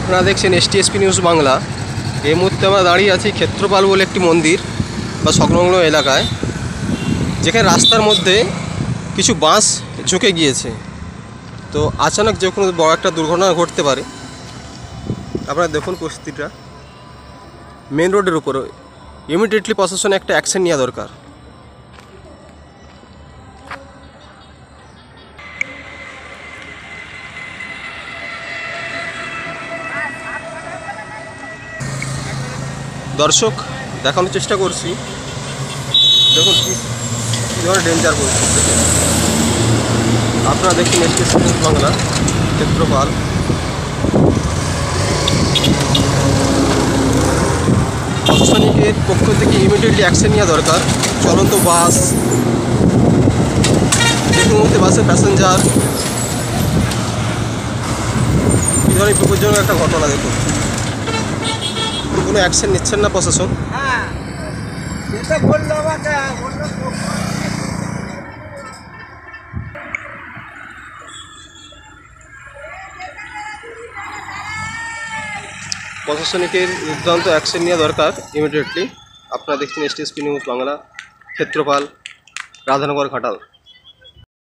আপনারা দেখছেন STSP news Bangla. এই মুহূর্তে আমরা দাঁড়িয়ে আছি ক্ষেত্রপাল বলে একটি মন্দির বা সংলগ্ন এলাকায়, যেখানে রাস্তার মধ্যে কিছু বাঁশ ঝুঁকে গিয়েছে। তো আচানক যে কোনো বড় একটা দুর্ঘটনা ঘটতে পারে। আপনারা দেখুন পরিস্থিতিটা মেন রোডের উপরে। ইমিডিয়েটলি প্রশাসনে একটা অ্যাকশন নেওয়া দরকার। দর্শক দেখানোর চেষ্টা করছি, দেখুন কী ধরনের ডেঞ্জার পরিস্থিতি। আপনারা দেখুন STSP নিউজ বাংলা, ক্ষেত্রপাল। প্রশাসনিকের পক্ষ থেকে ইমিডিয়েটলি অ্যাকশন নেওয়া দরকার। চলন্ত বাস, যে কোনো মধ্যে বাসের প্যাসেঞ্জার, এই ধরনের বিপজ্জনক একটা ঘটনা। দেখুন কোনো অ্যাকশন নিচ্ছেন না প্রশাসন। প্রশাসনিকের দুর্দান্ত অ্যাকশন নেওয়া দরকার ইমিডিয়েটলি। আপনারা দেখছেন STSP নিউজ বাংলা, ক্ষেত্রপাল, রাধানগর, ঘাটাল।